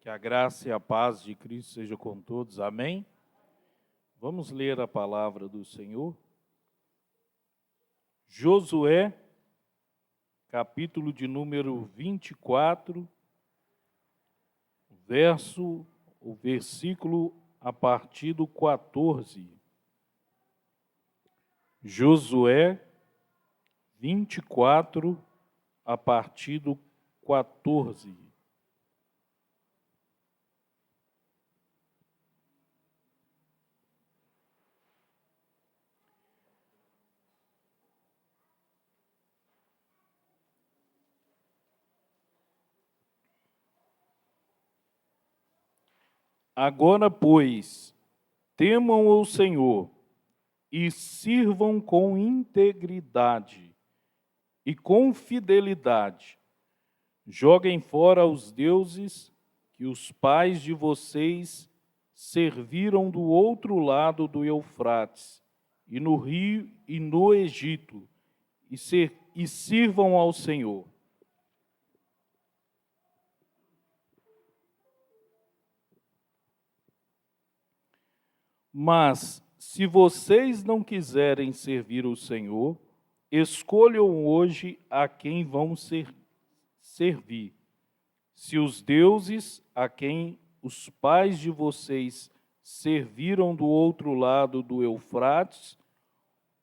Que a graça e a paz de Cristo seja com todos. Amém? Vamos ler a palavra do Senhor. Josué, capítulo de número 24, o versículo a partir do 14. Josué 24, a partir do 14. Agora, pois, temam o Senhor e sirvam com integridade e com fidelidade. Joguem fora os deuses que os pais de vocês serviram do outro lado do Eufrates, e no rio e no Egito, e sirvam ao Senhor. Mas, se vocês não quiserem servir o Senhor, escolham hoje a quem vão servir. Se os deuses a quem os pais de vocês serviram do outro lado do Eufrates,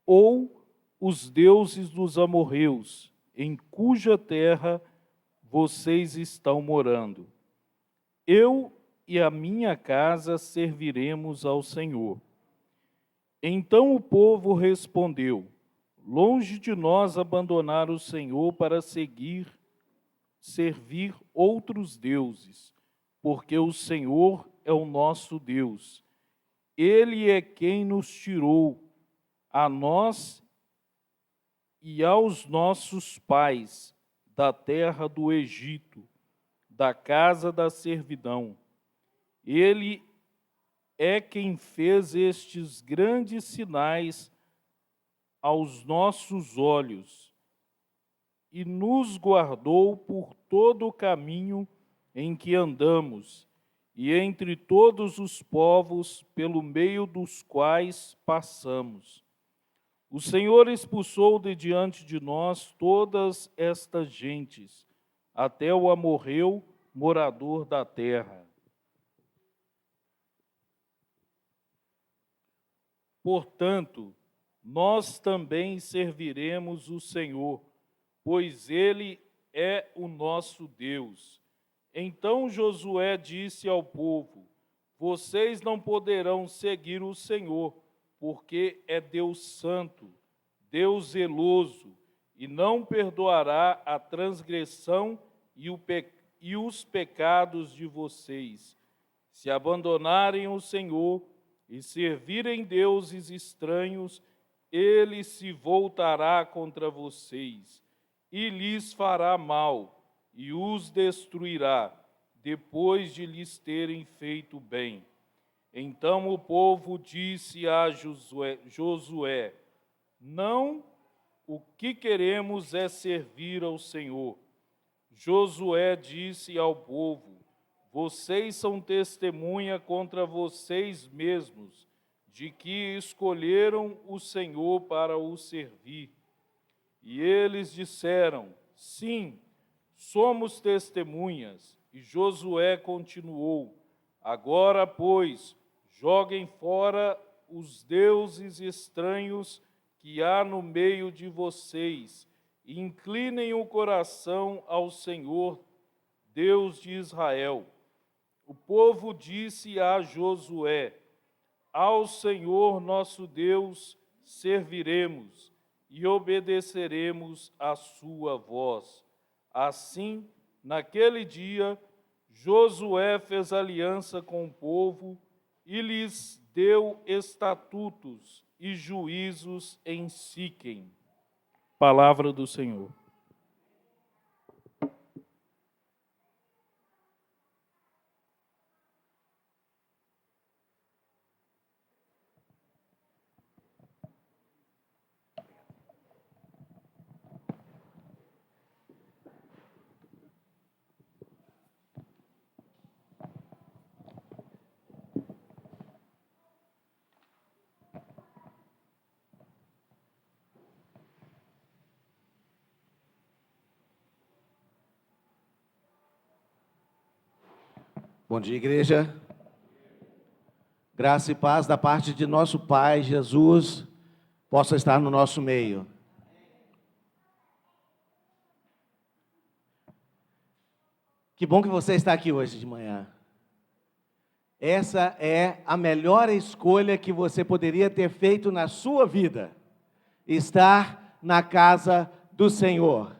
ou os deuses dos amorreus, em cuja terra vocês estão morando. Eu e a minha casa serviremos ao Senhor. Então o povo respondeu: longe de nós abandonar o Senhor para servir outros deuses, porque o Senhor é o nosso Deus. Ele é quem nos tirou, a nós e aos nossos pais, da terra do Egito, da casa da servidão. Ele é quem fez estes grandes sinais aos nossos olhos e nos guardou por todo o caminho em que andamos e entre todos os povos pelo meio dos quais passamos. O Senhor expulsou de diante de nós todas estas gentes, até o amorreu, morador da terra. Portanto, nós também serviremos o Senhor, pois Ele é o nosso Deus. Então Josué disse ao povo: vocês não poderão seguir o Senhor, porque é Deus santo, Deus zeloso, e não perdoará a transgressão e os pecados de vocês. Se abandonarem o Senhor e servirem deuses estranhos, ele se voltará contra vocês e lhes fará mal e os destruirá, depois de lhes terem feito bem. Então o povo disse a Josué: não, o que queremos é servir ao Senhor. Josué disse ao povo: vocês são testemunha contra vocês mesmos, de que escolheram o Senhor para o servir. E eles disseram: sim, somos testemunhas. E Josué continuou: agora, pois, joguem fora os deuses estranhos que há no meio de vocês, e inclinem o coração ao Senhor, Deus de Israel. O povo disse a Josué: ao Senhor nosso Deus serviremos e obedeceremos a sua voz. Assim, naquele dia, Josué fez aliança com o povo e lhes deu estatutos e juízos em Siquém. Palavra do Senhor. Bom dia, igreja. Graça e paz da parte de nosso Pai, Jesus, possa estar no nosso meio. Que bom que você está aqui hoje de manhã. Essa é a melhor escolha que você poderia ter feito na sua vida. Estar na casa do Senhor,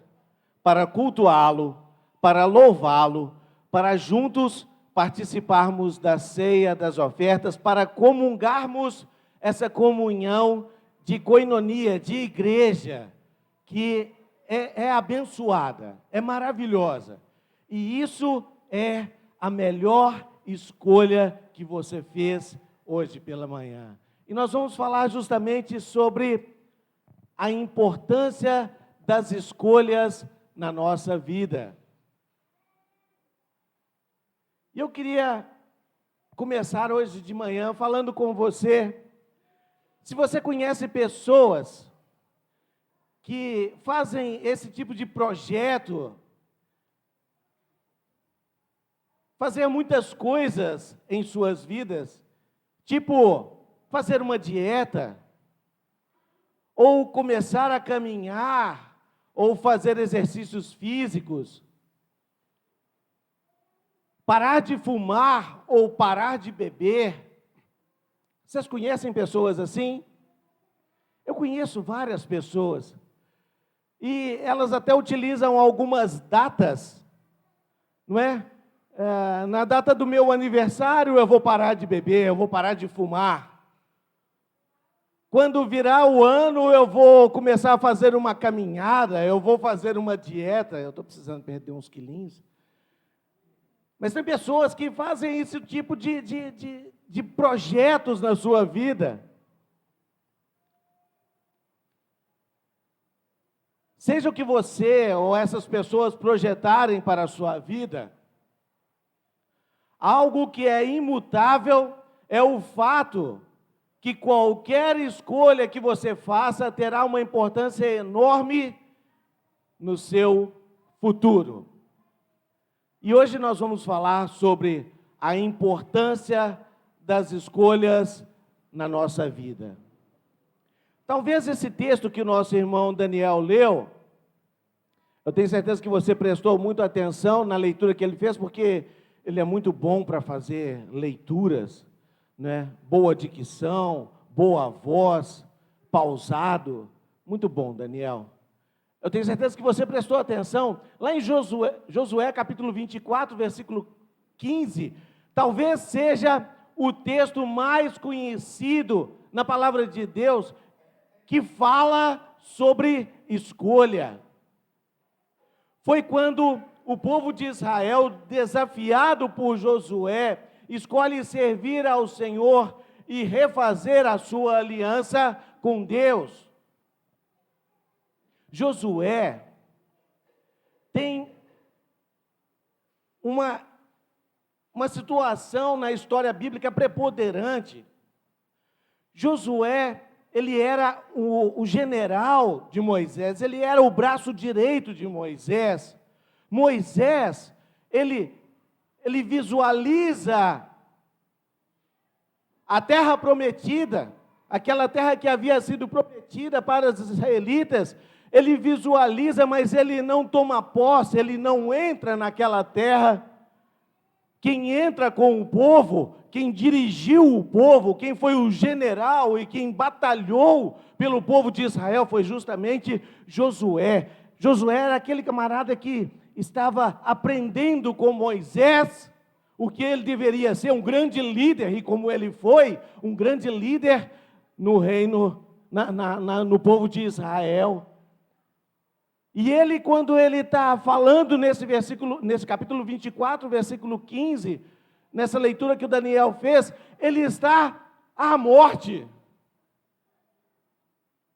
para cultuá-lo, para louvá-lo, para juntos participarmos da ceia, das ofertas, para comungarmos essa comunhão de coinonia, de igreja, que é abençoada, é maravilhosa. E isso é a melhor escolha que você fez hoje pela manhã. E nós vamos falar justamente sobre a importância das escolhas na nossa vida. E eu queria começar hoje de manhã falando com você, se você conhece pessoas que fazem esse tipo de projeto, fazer muitas coisas em suas vidas, tipo fazer uma dieta, ou começar a caminhar, ou fazer exercícios físicos, parar de fumar ou parar de beber. Vocês conhecem pessoas assim? Eu conheço várias pessoas. E elas até utilizam algumas datas, não é? Na data do meu aniversário eu vou parar de beber, eu vou parar de fumar. Quando virar o ano eu vou começar a fazer uma caminhada, eu vou fazer uma dieta. Eu estou precisando perder uns quilinhos. Mas tem pessoas que fazem esse tipo de projetos na sua vida. Seja o que você ou essas pessoas projetarem para a sua vida, algo que é imutável é o fato que qualquer escolha que você faça terá uma importância enorme no seu futuro. E hoje nós vamos falar sobre a importância das escolhas na nossa vida. Talvez esse texto que o nosso irmão Daniel leu, eu tenho certeza que você prestou muita atenção na leitura que ele fez, porque ele é muito bom para fazer leituras, né? Boa dicção, boa voz, pausado. Muito bom, Daniel. Eu tenho certeza que você prestou atenção. Lá em Josué capítulo 24, versículo 15, talvez seja o texto mais conhecido na palavra de Deus, que fala sobre escolha. Foi quando o povo de Israel, desafiado por Josué, escolhe servir ao Senhor e refazer a sua aliança com Deus. Josué tem uma situação na história bíblica preponderante. Josué, ele era o general de Moisés, ele era o braço direito de Moisés. Moisés, ele visualiza a terra prometida, aquela terra que havia sido prometida para os israelitas. Ele visualiza, mas ele não toma posse, ele não entra naquela terra. Quem entra com o povo, quem dirigiu o povo, quem foi o general e quem batalhou pelo povo de Israel foi justamente Josué. Josué era aquele camarada que estava aprendendo com Moisés o que ele deveria ser, um grande líder, e como ele foi, um grande líder no reino, no povo de Israel. E ele, quando ele está falando nesse capítulo 24, versículo 15, nessa leitura que o Daniel fez, ele está à morte.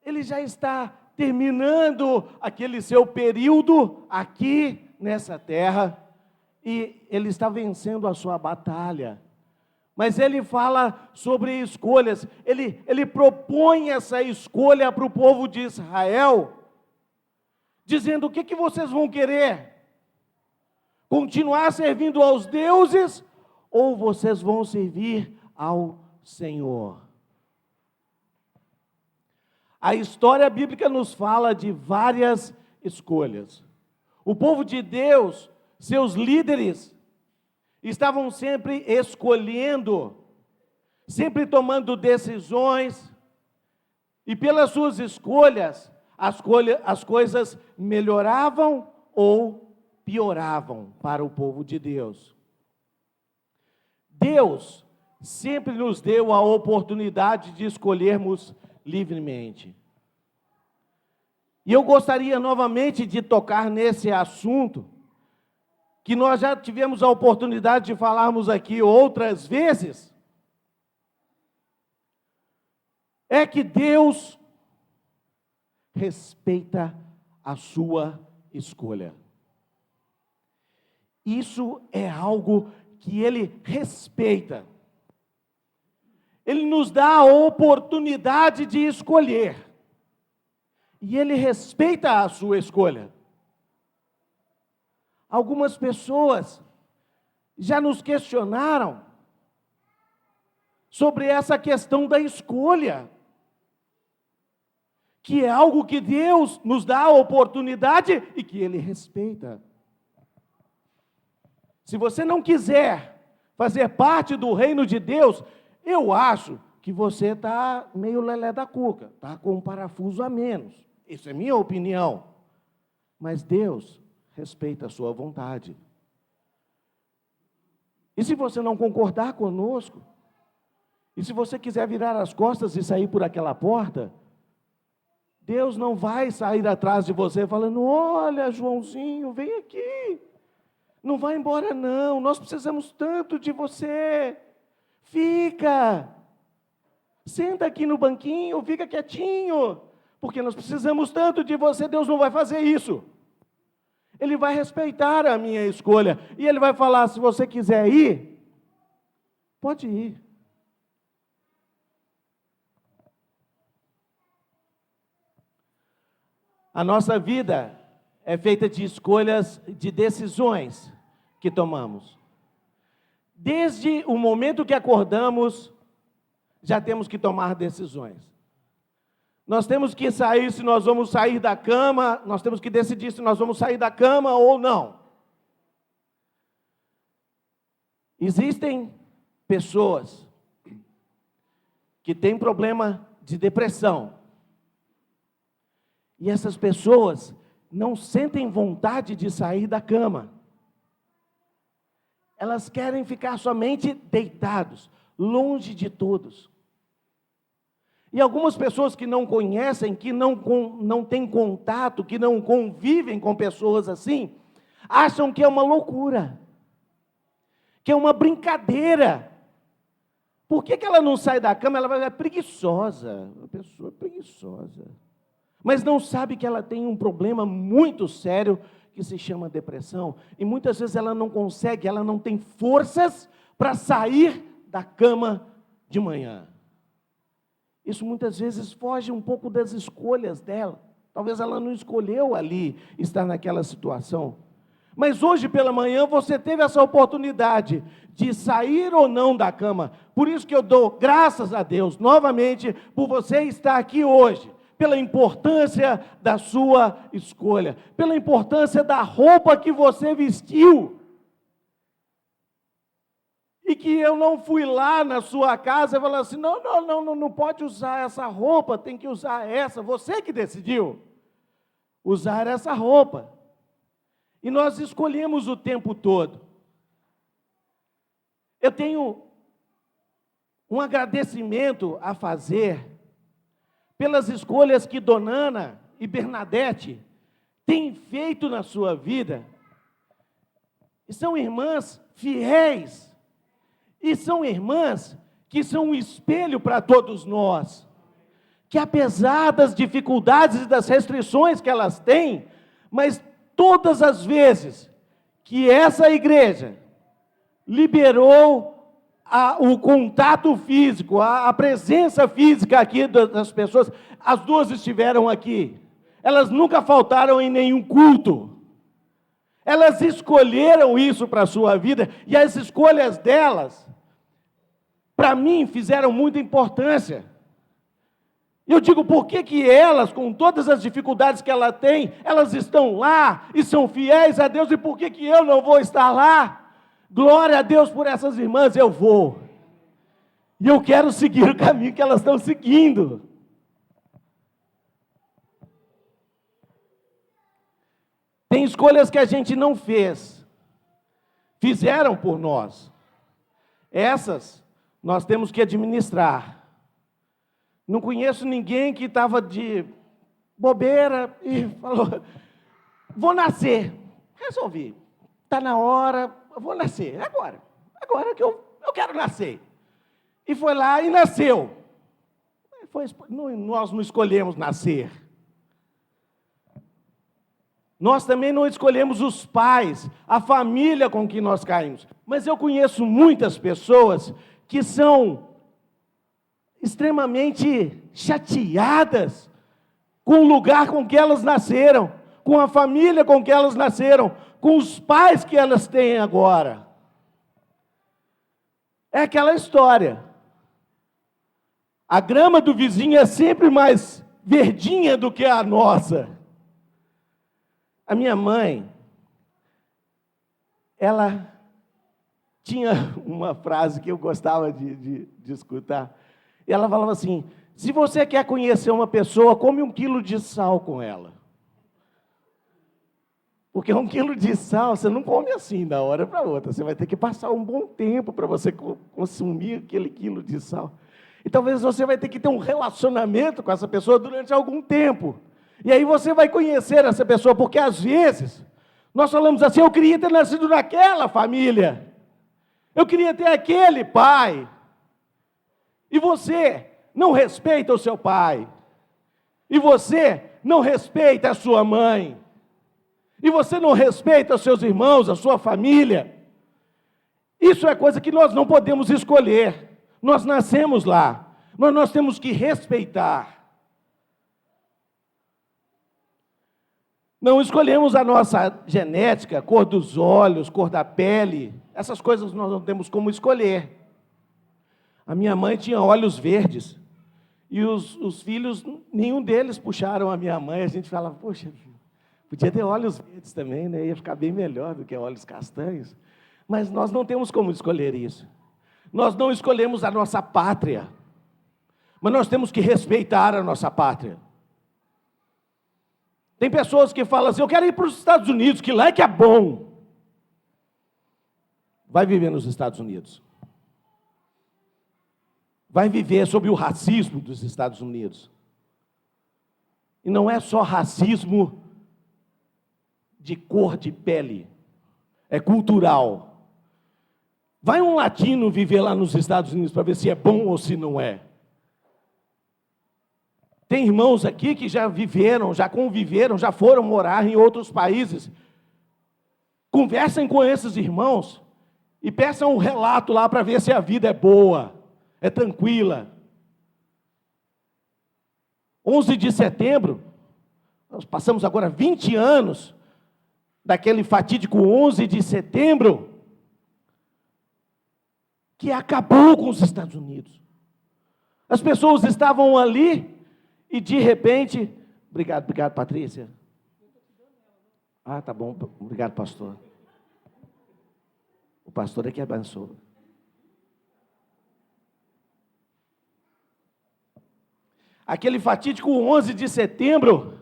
Ele já está terminando aquele seu período aqui nessa terra, e ele está vencendo a sua batalha. Mas ele fala sobre escolhas, ele propõe essa escolha para o povo de Israel, dizendo: o que vocês vão querer? Continuar servindo aos deuses ou vocês vão servir ao Senhor? A história bíblica nos fala de várias escolhas. O povo de Deus, seus líderes, estavam sempre escolhendo, sempre tomando decisões, e pelas suas escolhas, as coisas melhoravam ou pioravam para o povo de Deus. Deus sempre nos deu a oportunidade de escolhermos livremente. E eu gostaria novamente de tocar nesse assunto, que nós já tivemos a oportunidade de falarmos aqui outras vezes, é que Deus respeita a sua escolha. Isso é algo que Ele respeita. Ele nos dá a oportunidade de escolher. E Ele respeita a sua escolha. Algumas pessoas já nos questionaram sobre essa questão da escolha, que é algo que Deus nos dá a oportunidade e que Ele respeita. Se você não quiser fazer parte do reino de Deus, eu acho que você está meio lelé da cuca, está com um parafuso a menos. Isso é minha opinião. Mas Deus respeita a sua vontade. E se você não concordar conosco, e se você quiser virar as costas e sair por aquela porta, Deus não vai sair atrás de você falando: olha, Joãozinho, vem aqui. Não vai embora não, nós precisamos tanto de você. Fica. Senta aqui no banquinho, fica quietinho, porque nós precisamos tanto de você. Deus não vai fazer isso. Ele vai respeitar a minha escolha. E Ele vai falar: se você quiser ir, pode ir. A nossa vida é feita de escolhas, de decisões que tomamos. Desde o momento que acordamos, já temos que tomar decisões. Nós temos que sair, se nós vamos sair da cama, nós temos que decidir se nós vamos sair da cama ou não. Existem pessoas que têm problema de depressão. E essas pessoas não sentem vontade de sair da cama. Elas querem ficar somente deitados, longe de todos. E algumas pessoas que não conhecem, que não têm contato, que não convivem com pessoas assim, acham que é uma loucura, que é uma brincadeira. Por que ela não sai da cama? Ela vai ser preguiçosa, uma pessoa preguiçosa. Mas não sabe que ela tem um problema muito sério que se chama depressão. E muitas vezes ela não consegue, ela não tem forças para sair da cama de manhã. Isso muitas vezes foge um pouco das escolhas dela. Talvez ela não escolheu ali estar naquela situação. Mas hoje pela manhã você teve essa oportunidade de sair ou não da cama. Por isso que eu dou graças a Deus novamente por você estar aqui hoje. Pela importância da sua escolha, pela importância da roupa que você vestiu. E que eu não fui lá na sua casa e falei assim: não pode usar essa roupa, tem que usar essa. Você que decidiu usar essa roupa. E nós escolhemos o tempo todo. Eu tenho um agradecimento a fazer pelas escolhas que Dona Ana e Bernadette têm feito na sua vida. E são irmãs fiéis, e são irmãs que são um espelho para todos nós, que apesar das dificuldades e das restrições que elas têm, mas todas as vezes que essa igreja liberou o contato físico, a presença física aqui das pessoas, as duas estiveram aqui. Elas nunca faltaram em nenhum culto. Elas escolheram isso para a sua vida, e as escolhas delas, para mim, fizeram muita importância. Eu digo, por que elas, com todas as dificuldades que ela tem, elas estão lá e são fiéis a Deus, e por que eu não vou estar lá? Glória a Deus por essas irmãs, eu vou. E eu quero seguir o caminho que elas estão seguindo. Tem escolhas que a gente não fez, fizeram por nós. Essas nós temos que administrar. Não conheço ninguém que estava de bobeira e falou, vou nascer. Resolvi, está na hora, eu vou nascer, agora que eu quero nascer. E foi lá e nasceu. Nós não escolhemos nascer. Nós também não escolhemos os pais, a família com que nós caímos. Mas eu conheço muitas pessoas que são extremamente chateadas com o lugar com que elas nasceram, com a família com que elas nasceram, com os pais que elas têm agora. É aquela história. A grama do vizinho é sempre mais verdinha do que a nossa. A minha mãe, ela tinha uma frase que eu gostava de escutar. E ela falava assim, se você quer conhecer uma pessoa, come 1 quilo de sal com ela. Porque 1 quilo de sal, você não come assim, da hora para outra. Você vai ter que passar um bom tempo para você consumir aquele quilo de sal. E talvez você vai ter que ter um relacionamento com essa pessoa durante algum tempo. E aí você vai conhecer essa pessoa, porque às vezes nós falamos assim, eu queria ter nascido naquela família, eu queria ter aquele pai, e você não respeita o seu pai, e você não respeita a sua mãe, e você não respeita os seus irmãos, a sua família. Isso é coisa que nós não podemos escolher, nós nascemos lá, mas nós temos que respeitar. Não escolhemos a nossa genética, cor dos olhos, cor da pele, essas coisas nós não temos como escolher. A minha mãe tinha olhos verdes, e os filhos, nenhum deles puxaram a minha mãe, a gente fala, poxa, podia ter olhos verdes também, né? Ia ficar bem melhor do que olhos castanhos, mas nós não temos como escolher isso. Nós não escolhemos a nossa pátria, mas nós temos que respeitar a nossa pátria. Tem pessoas que falam assim, eu quero ir para os Estados Unidos, que lá é que é bom. Vai viver nos Estados Unidos. Vai viver sob o racismo dos Estados Unidos. E não é só racismo de cor de pele, é cultural. Vai um latino viver lá nos Estados Unidos para ver se é bom ou se não é. Tem irmãos aqui que já viveram, já conviveram, já foram morar em outros países. Conversem com esses irmãos e peçam um relato lá para ver se a vida é boa, é tranquila. 11 de setembro, nós passamos agora 20 anos daquele fatídico 11 de setembro, que acabou com os Estados Unidos. As pessoas estavam ali, e de repente, obrigado, Patrícia. Ah, tá bom, obrigado, pastor. O pastor é que abençoa. Aquele fatídico 11 de setembro,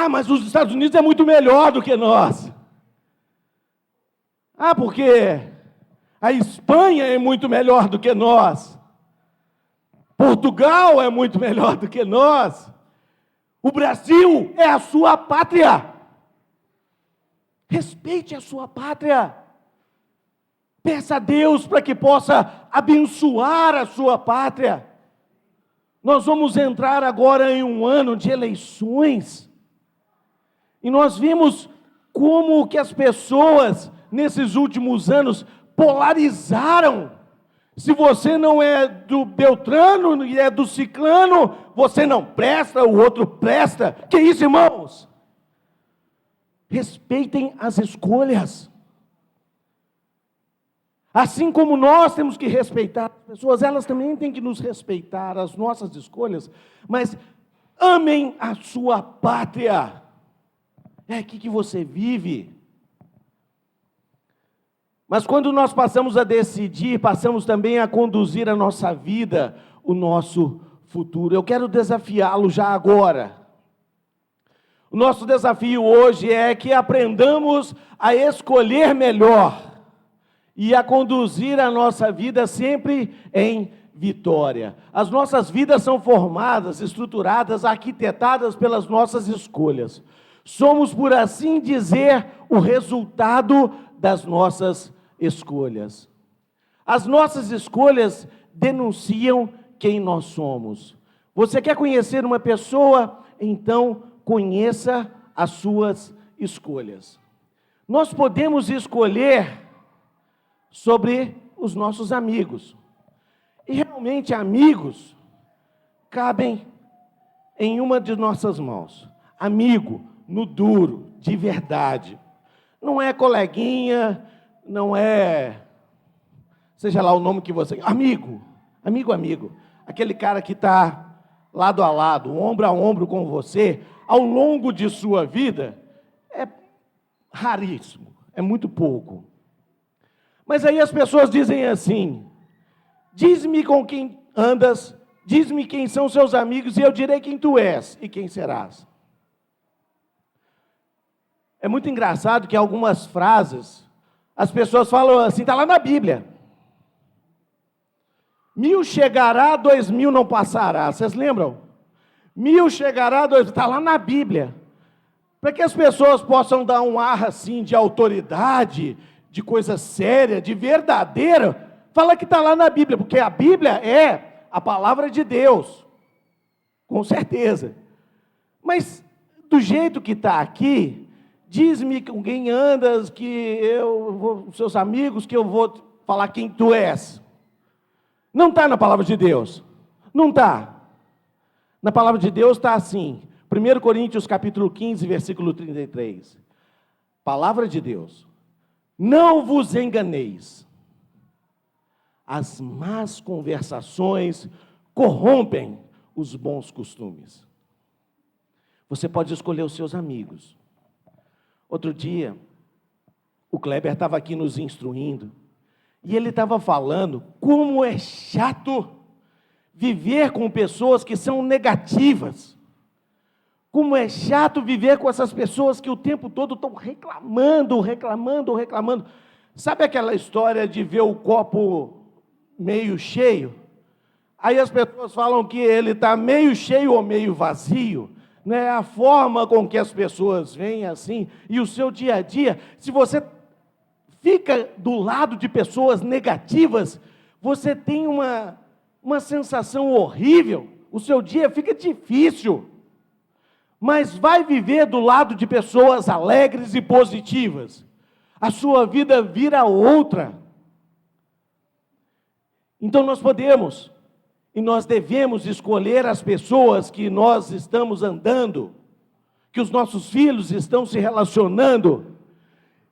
mas os Estados Unidos é muito melhor do que nós. Porque a Espanha é muito melhor do que nós. Portugal é muito melhor do que nós. O Brasil é a sua pátria. Respeite a sua pátria. Peça a Deus para que possa abençoar a sua pátria. Nós vamos entrar agora em um ano de eleições. E nós vimos como que as pessoas, nesses últimos anos, polarizaram. Se você não é do Beltrano e é do Ciclano, você não presta, o outro presta. Que isso, irmãos? Respeitem as escolhas. Assim como nós temos que respeitar as pessoas, elas também têm que nos respeitar, as nossas escolhas. Mas amem a sua pátria. É aqui que você vive. Mas quando nós passamos a decidir, passamos também a conduzir a nossa vida, o nosso futuro. Eu quero desafiá-lo já agora. O nosso desafio hoje é que aprendamos a escolher melhor e a conduzir a nossa vida sempre em vitória. As nossas vidas são formadas, estruturadas, arquitetadas pelas nossas escolhas. Somos, por assim dizer, o resultado das nossas escolhas. As nossas escolhas denunciam quem nós somos. Você quer conhecer uma pessoa? Então, conheça as suas escolhas. Nós podemos escolher sobre os nossos amigos. E realmente amigos cabem em uma de nossas mãos. Amigo, no duro, de verdade. Não é coleguinha, não é, seja lá o nome que você... Amigo. Aquele cara que está lado a lado, ombro a ombro com você, ao longo de sua vida, é raríssimo, é muito pouco. Mas aí as pessoas dizem assim: diz-me com quem andas, diz-me quem são seus amigos, e eu direi quem tu és e quem serás. É muito engraçado que algumas frases, as pessoas falam assim, está lá na Bíblia. 1000 chegará, 2000 não passará. Vocês lembram? 1000 chegará, 2000, está lá na Bíblia. Para que as pessoas possam dar um ar assim de autoridade, de coisa séria, de verdadeira, fala que está lá na Bíblia, porque a Bíblia é a palavra de Deus, com certeza. Mas do jeito que está aqui, diz-me com quem andas, que eu vou, seus amigos, que eu vou falar quem tu és. Não está na palavra de Deus, não está. Na palavra de Deus está assim, 1 Coríntios capítulo 15, versículo 33. Palavra de Deus. Não vos enganeis. As más conversações corrompem os bons costumes. Você pode escolher os seus amigos. Outro dia, o Kleber estava aqui nos instruindo, e ele estava falando como é chato viver com pessoas que são negativas. Como é chato viver com essas pessoas que o tempo todo estão reclamando. Sabe aquela história de ver o copo meio cheio? Aí as pessoas falam que ele está meio cheio ou meio vazio. Né? A forma com que as pessoas veem assim, e o seu dia a dia, se você fica do lado de pessoas negativas, você tem uma sensação horrível, o seu dia fica difícil. Mas vai viver do lado de pessoas alegres e positivas, a sua vida vira outra. Então nós podemos e nós devemos escolher as pessoas que nós estamos andando, que os nossos filhos estão se relacionando,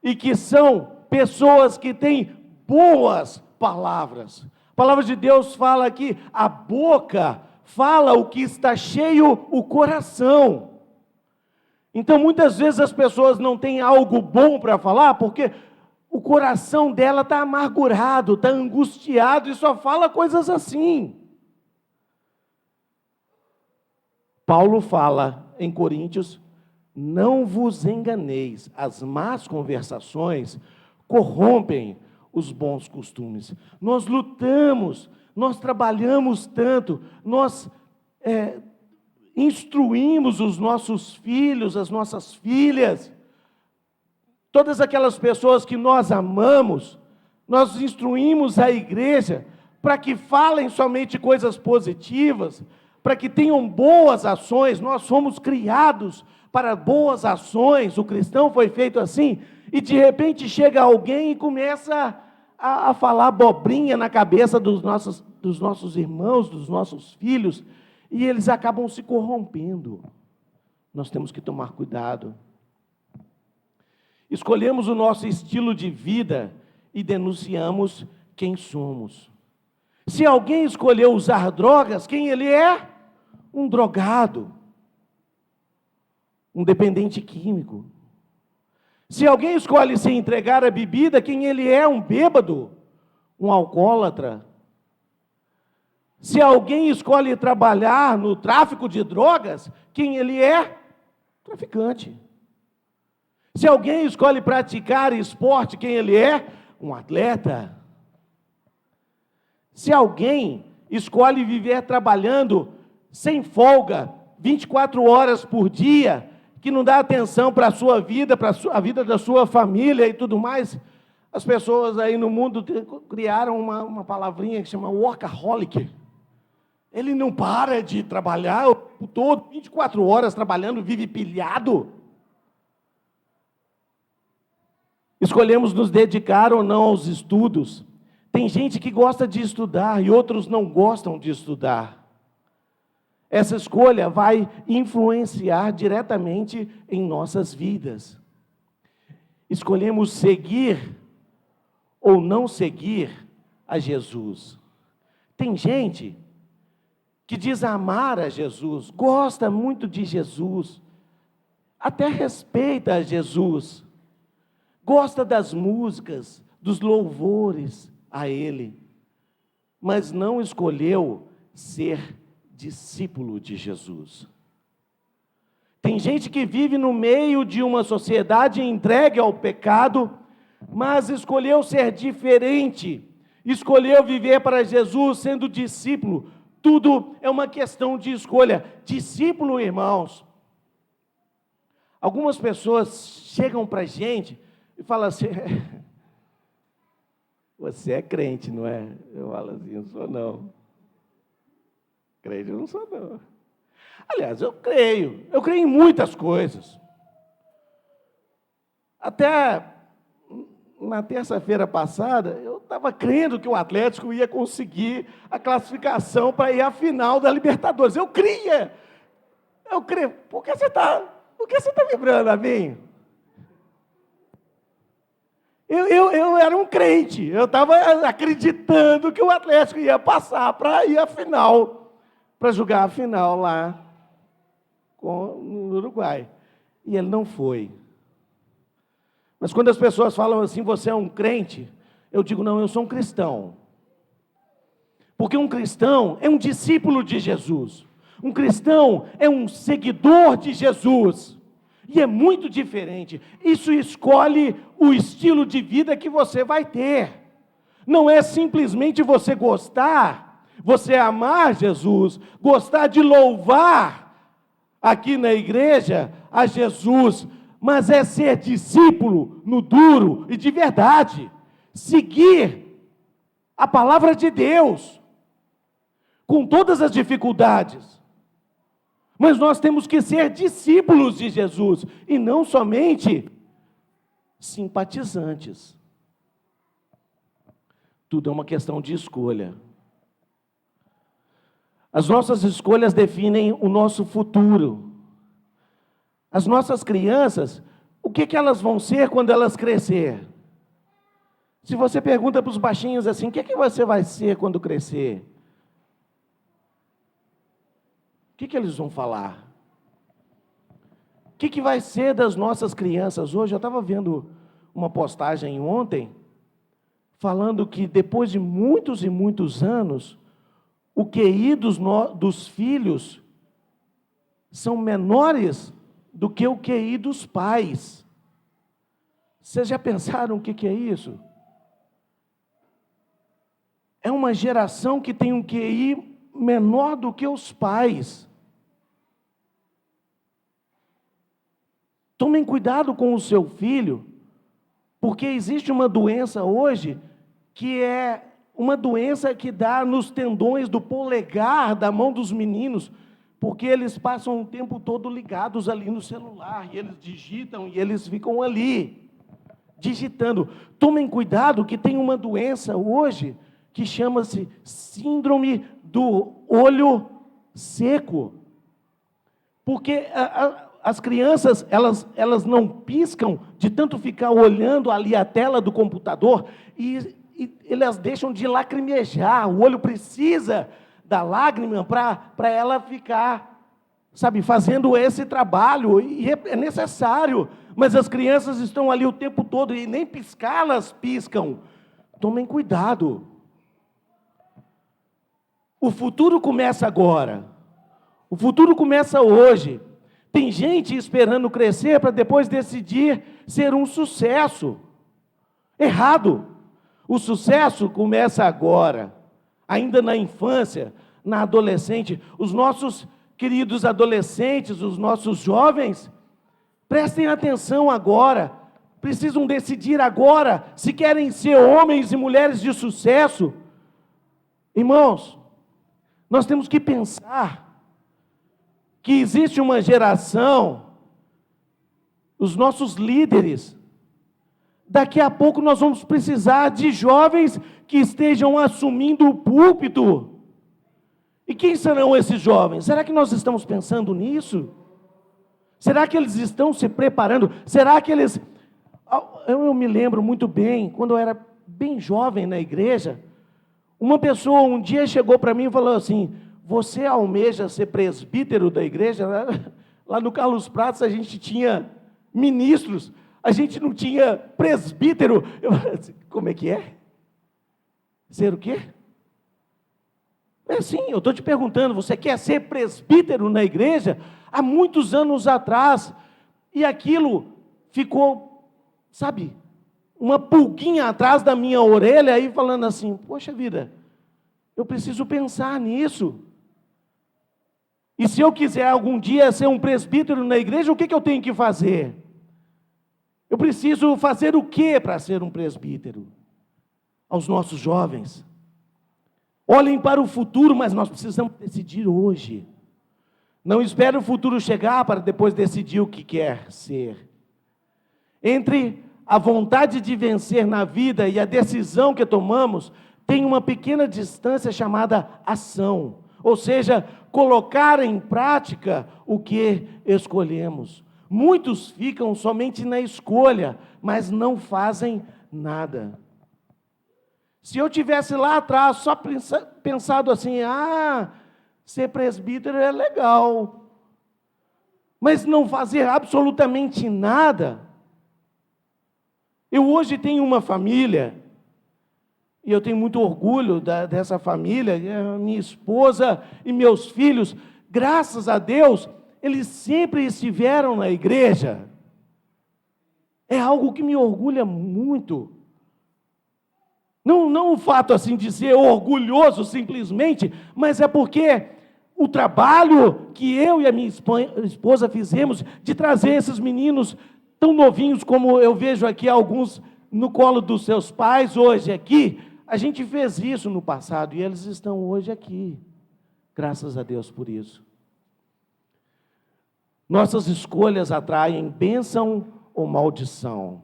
e que são pessoas que têm boas palavras. A palavra de Deus fala que a boca fala o que está cheio o coração. Então muitas vezes as pessoas não têm algo bom para falar, porque o coração dela está amargurado, está angustiado, e só fala coisas assim. Paulo fala em Coríntios: não vos enganeis, as más conversações corrompem os bons costumes. Nós lutamos, nós trabalhamos tanto, nós instruímos os nossos filhos, as nossas filhas, todas aquelas pessoas que nós amamos, nós instruímos a igreja para que falem somente coisas positivas, para que tenham boas ações. Nós fomos criados para boas ações, o cristão foi feito assim, e de repente chega alguém e começa a falar abobrinha na cabeça dos nossos irmãos, dos nossos filhos, e eles acabam se corrompendo. Nós temos que tomar cuidado. Escolhemos o nosso estilo de vida e denunciamos quem somos. Se alguém escolheu usar drogas, quem ele é? Um drogado, um dependente químico. Se alguém escolhe se entregar à bebida, quem ele é? Um bêbado, um alcoólatra. Se alguém escolhe trabalhar no tráfico de drogas, quem ele é? Traficante. Se alguém escolhe praticar esporte, quem ele é? Um atleta. Se alguém escolhe viver trabalhando sem folga, 24 horas por dia, que não dá atenção para a sua vida, para a vida da sua família e tudo mais, as pessoas aí no mundo criaram uma palavrinha que chama workaholic. Ele não para de trabalhar o tempo todo, 24 horas trabalhando, vive pilhado. Escolhemos nos dedicar ou não aos estudos. Tem gente que gosta de estudar e outros não gostam de estudar. Essa escolha vai influenciar diretamente em nossas vidas. Escolhemos seguir ou não seguir a Jesus. Tem gente que diz amar a Jesus, gosta muito de Jesus, até respeita a Jesus, gosta das músicas, dos louvores a Ele, mas não escolheu ser discípulo de Jesus. Tem gente que vive no meio de uma sociedade entregue ao pecado, mas escolheu ser diferente, escolheu viver para Jesus sendo discípulo. Tudo é uma questão de escolha. Discípulo, irmãos. Algumas pessoas chegam para a gente e falam assim: você é crente, não é? Eu falo assim: não sou não. Crente eu não sou não. Aliás, eu creio em muitas coisas. Até na terça-feira passada, eu estava crendo que o Atlético ia conseguir a classificação para ir à final da Libertadores. Eu creio. Por que você está vibrando a mim? Eu era um crente, eu estava acreditando que o Atlético ia passar para ir à final, para jogar a final lá no Uruguai. E ele não foi. Mas quando as pessoas falam assim, você é um crente, eu digo, não, eu sou um cristão. Porque um cristão é um discípulo de Jesus. Um cristão é um seguidor de Jesus. E é muito diferente. Isso escolhe o estilo de vida que você vai ter. Não é simplesmente você gostar, você amar Jesus, gostar de louvar aqui na igreja a Jesus, mas é ser discípulo no duro e de verdade. Seguir a palavra de Deus, com todas as dificuldades. Mas nós temos que ser discípulos de Jesus, e não somente simpatizantes. Tudo é uma questão de escolha. As nossas escolhas definem o nosso futuro. As nossas crianças, o que elas vão ser quando elas crescer? Se você pergunta para os baixinhos assim, o que você vai ser quando crescer? O que eles vão falar? O que vai ser das nossas crianças hoje? Eu estava vendo uma postagem ontem, falando que depois de muitos e muitos anos, o QI dos filhos são menores do que o QI dos pais. Vocês já pensaram o que é isso? É uma geração que tem um QI menor do que os pais. Tomem cuidado com o seu filho, porque existe uma doença hoje, que é uma doença que dá nos tendões do polegar da mão dos meninos, porque eles passam o tempo todo ligados ali no celular, e eles digitam, e eles ficam ali, digitando. Tomem cuidado que tem uma doença hoje que chama-se síndrome do olho seco. Porque as crianças, elas não piscam de tanto ficar olhando ali a tela do computador e elas deixam de lacrimejar. O olho precisa da lágrima para ela ficar, sabe, fazendo esse trabalho. E é necessário, mas as crianças estão ali o tempo todo e nem piscar elas piscam. Tomem cuidado. O futuro começa agora. O futuro começa hoje. Tem gente esperando crescer para depois decidir ser um sucesso. Errado. O sucesso começa agora, ainda na infância, na adolescente. Os nossos queridos adolescentes, os nossos jovens, prestem atenção agora. Precisam decidir agora se querem ser homens e mulheres de sucesso. Irmãos, nós temos que pensar que existe uma geração, os nossos líderes, daqui a pouco nós vamos precisar de jovens que estejam assumindo o púlpito. E quem serão esses jovens? Será que nós estamos pensando nisso? Será que eles estão se preparando? Será que eles... Eu me lembro muito bem, quando eu era bem jovem na igreja, uma pessoa um dia chegou para mim e falou assim: você almeja ser presbítero da igreja? Lá no Carlos Prates a gente tinha ministros, a gente não tinha presbítero. Como é que é? Ser o quê? É assim, eu estou te perguntando, você quer ser presbítero na igreja? Há muitos anos atrás, e aquilo ficou, sabe, uma pulguinha atrás da minha orelha, aí falando assim: poxa vida, eu preciso pensar nisso. E se eu quiser algum dia ser um presbítero na igreja, o que eu tenho que fazer? Eu preciso fazer o que para ser um presbítero? Aos nossos jovens, olhem para o futuro, mas nós precisamos decidir hoje. Não espere o futuro chegar para depois decidir o que quer ser. Entre a vontade de vencer na vida e a decisão que tomamos, tem uma pequena distância chamada ação. Ou seja, colocar em prática o que escolhemos. Muitos ficam somente na escolha, mas não fazem nada. Se eu tivesse lá atrás só pensado assim: ser presbítero é legal, mas não fazer absolutamente nada. Eu hoje tenho uma família, e eu tenho muito orgulho dessa família, minha esposa e meus filhos, graças a Deus, eles sempre estiveram na igreja. É algo que me orgulha muito. Não o fato assim de ser orgulhoso simplesmente, mas é porque o trabalho que eu e a minha esposa fizemos de trazer esses meninos tão novinhos como eu vejo aqui alguns no colo dos seus pais hoje aqui, a gente fez isso no passado e eles estão hoje aqui. Graças a Deus por isso. Nossas escolhas atraem bênção ou maldição.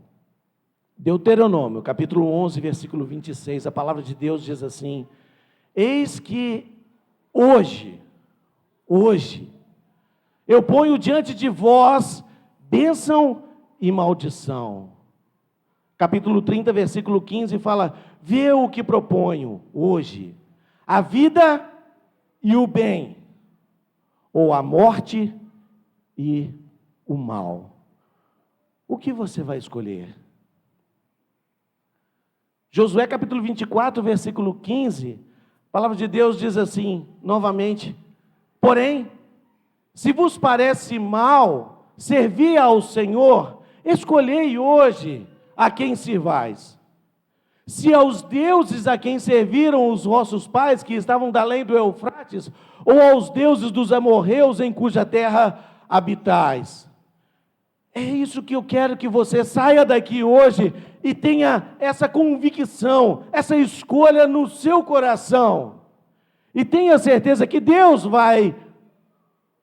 Deuteronômio, capítulo 11, versículo 26, a palavra de Deus diz assim: eis que hoje, eu ponho diante de vós bênção e maldição. Capítulo 30, versículo 15 fala: vê o que proponho hoje, a vida e o bem, ou a morte e o mal. O que você vai escolher? Josué capítulo 24, versículo 15, a palavra de Deus diz assim, novamente: porém, se vos parece mal servir ao Senhor, escolhei hoje a quem sirvais. Se aos deuses a quem serviram os vossos pais, que estavam da além do Eufrates, ou aos deuses dos amorreus em cuja terra habitais. É isso que eu quero que você saia daqui hoje e tenha essa convicção, essa escolha no seu coração. E tenha certeza que Deus vai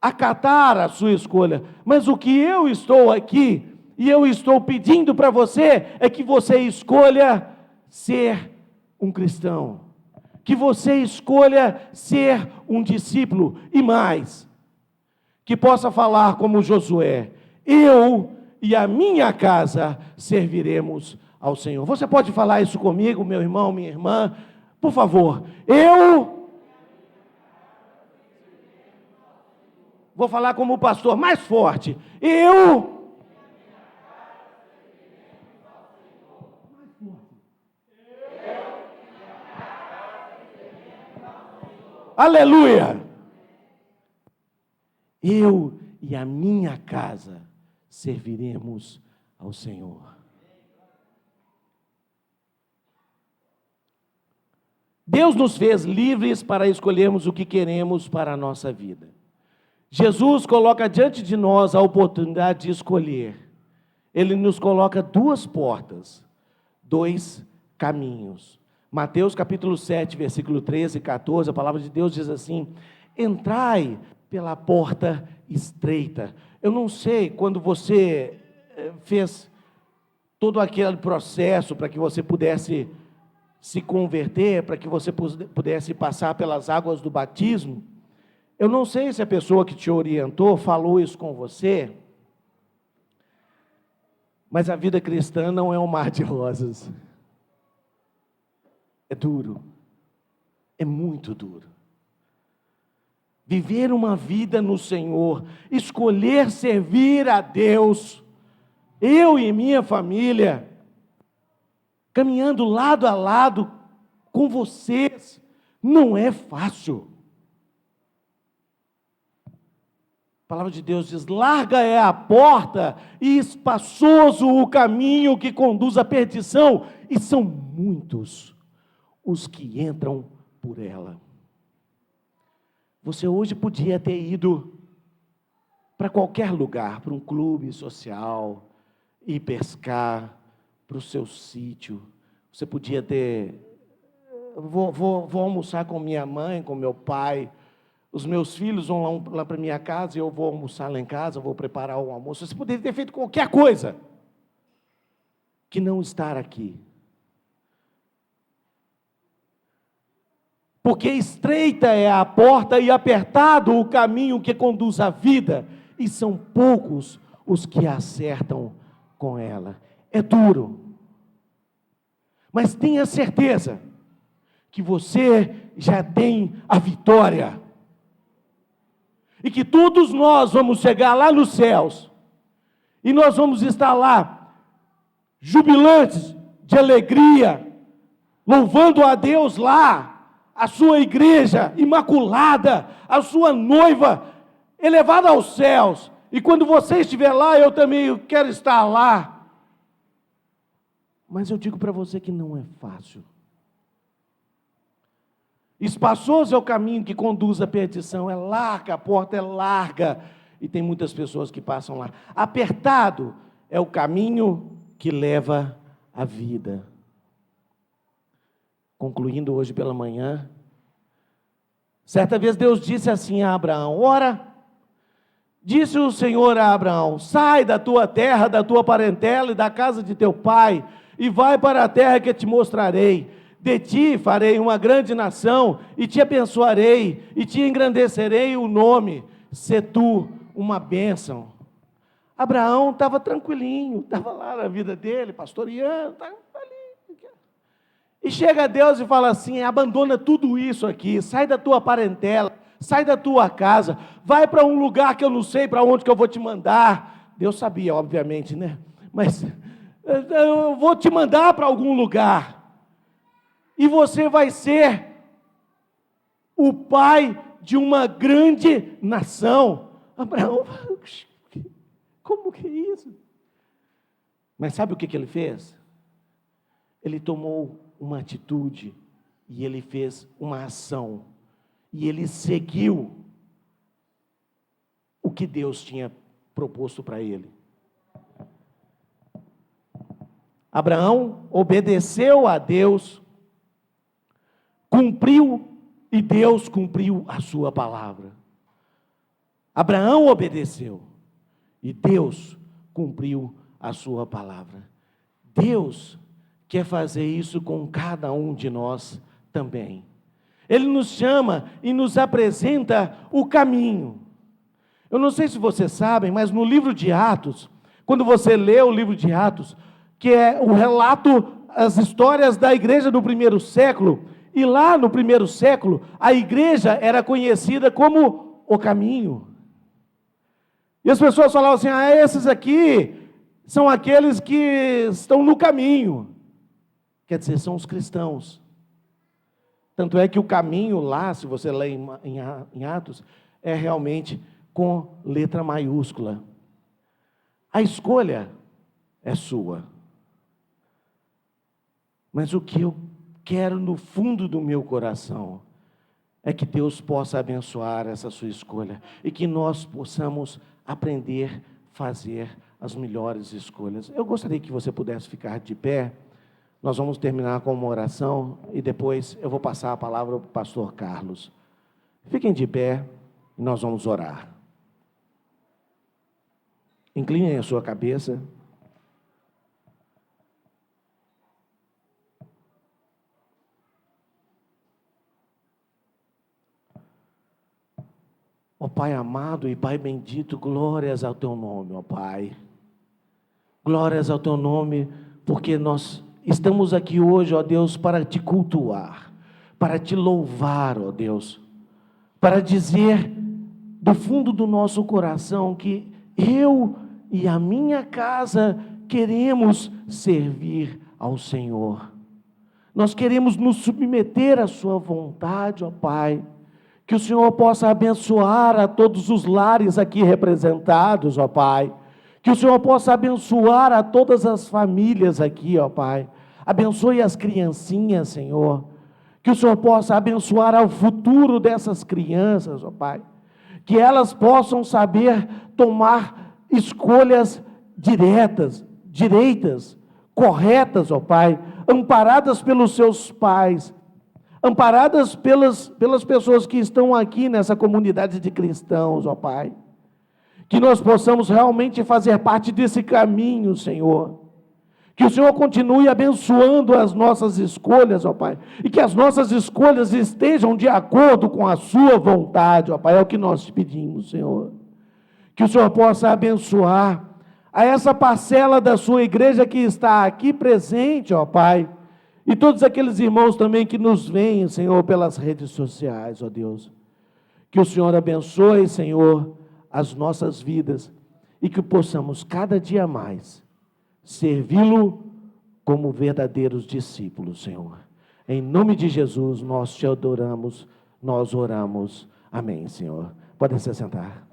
acatar a sua escolha. Mas o que eu estou aqui e eu estou pedindo para você, é que você escolha ser um cristão, que você escolha ser um discípulo, e mais, que possa falar como Josué: eu e a minha casa serviremos ao Senhor. Você pode falar isso comigo, meu irmão, minha irmã? Por favor. Eu vou falar como pastor, mais forte. Aleluia! Eu e a minha casa serviremos ao Senhor. Deus nos fez livres para escolhermos o que queremos para a nossa vida. Jesus coloca diante de nós a oportunidade de escolher. Ele nos coloca duas portas, dois caminhos. Mateus capítulo 7, versículo 13 e 14, a palavra de Deus diz assim: entrai pela porta estreita. Eu não sei, quando você fez todo aquele processo para que você pudesse se converter, para que você pudesse passar pelas águas do batismo, eu não sei se a pessoa que te orientou falou isso com você, mas a vida cristã não é um mar de rosas. É duro, é muito duro. Viver uma vida no Senhor, escolher servir a Deus, eu e minha família, caminhando lado a lado com vocês, não é fácil. A palavra de Deus diz: larga é a porta e espaçoso o caminho que conduz à perdição, e são muitos os que entram por ela. Você hoje podia ter ido para qualquer lugar, para um clube social, ir pescar, para o seu sítio. Você podia ter, vou almoçar com minha mãe, com meu pai, os meus filhos vão lá para minha casa, e eu vou almoçar lá em casa, vou preparar o almoço. Você poderia ter feito qualquer coisa que não estar aqui. Porque estreita é a porta e apertado o caminho que conduz à vida, e são poucos os que acertam com ela. É duro, mas tenha certeza que você já tem a vitória, e que todos nós vamos chegar lá nos céus, e nós vamos estar lá, jubilantes de alegria, louvando a Deus lá, a sua igreja imaculada, a sua noiva elevada aos céus. E quando você estiver lá, eu também quero estar lá. Mas eu digo para você que não é fácil. Espaçoso é o caminho que conduz à perdição, é larga, a porta é larga, e tem muitas pessoas que passam lá. Apertado é o caminho que leva à vida. Concluindo hoje pela manhã, certa vez Deus disse assim a Abraão: ora, disse o Senhor a Abraão: sai da tua terra, da tua parentela e da casa de teu pai, e vai para a terra que te mostrarei. De ti farei uma grande nação, e te abençoarei, e te engrandecerei o nome, se tu uma bênção. Abraão estava tranquilinho, estava lá na vida dele, pastoreando, estava ali. E chega Deus e fala assim: abandona tudo isso aqui, sai da tua parentela, sai da tua casa, vai para um lugar que eu não sei para onde que eu vou te mandar. Deus sabia, obviamente, né? Mas eu vou te mandar para algum lugar, e você vai ser o pai de uma grande nação. Abraão, como que é isso? Mas sabe o que ele fez? Ele tomou uma atitude, e ele fez uma ação, e ele seguiu o que Deus tinha proposto para ele. Abraão obedeceu a Deus, cumpriu, e Deus cumpriu a sua palavra. Abraão obedeceu, e Deus cumpriu a sua palavra. Deus quer fazer isso com cada um de nós também. Ele nos chama e nos apresenta o caminho. Eu não sei se vocês sabem, mas no livro de Atos, quando você lê o livro de Atos, que é o relato, as histórias da igreja do primeiro século, e lá no primeiro século, a igreja era conhecida como o caminho. E as pessoas falavam assim, esses aqui são aqueles que estão no caminho. Quer dizer, são os cristãos. Tanto é que o caminho lá, se você lê em Atos, é realmente com letra maiúscula. A escolha é sua. Mas o que eu quero no fundo do meu coração é que Deus possa abençoar essa sua escolha e que nós possamos aprender a fazer as melhores escolhas. Eu gostaria que você pudesse ficar de pé. Nós vamos terminar com uma oração e depois eu vou passar a palavra para o pastor Carlos. Fiquem de pé e nós vamos orar. Inclinem a sua cabeça. Ó Pai amado e Pai bendito, glórias ao Teu nome, ó Pai. Glórias ao Teu nome, porque nós estamos aqui hoje, ó Deus, para Te cultuar, para Te louvar, ó Deus, para dizer do fundo do nosso coração que eu e a minha casa queremos servir ao Senhor. Nós queremos nos submeter à Sua vontade, ó Pai. Que o Senhor possa abençoar a todos os lares aqui representados, ó Pai. Que o Senhor possa abençoar a todas as famílias aqui, ó Pai. Abençoe as criancinhas, Senhor. Que o Senhor possa abençoar ao futuro dessas crianças, ó Pai. Que elas possam saber tomar escolhas direitas, corretas, ó Pai. Amparadas pelos seus pais. Amparadas pelas pessoas que estão aqui nessa comunidade de cristãos, ó Pai. Que nós possamos realmente fazer parte desse caminho, Senhor. Que o Senhor continue abençoando as nossas escolhas, ó Pai. E que as nossas escolhas estejam de acordo com a Sua vontade, ó Pai. É o que nós te pedimos, Senhor. Que o Senhor possa abençoar a essa parcela da Sua igreja que está aqui presente, ó Pai. E todos aqueles irmãos também que nos veem, Senhor, pelas redes sociais, ó Deus. Que o Senhor abençoe, Senhor, as nossas vidas e que possamos cada dia mais servi-lo como verdadeiros discípulos, Senhor. Em nome de Jesus, nós te adoramos, nós oramos. Amém, Senhor. Podem se sentar.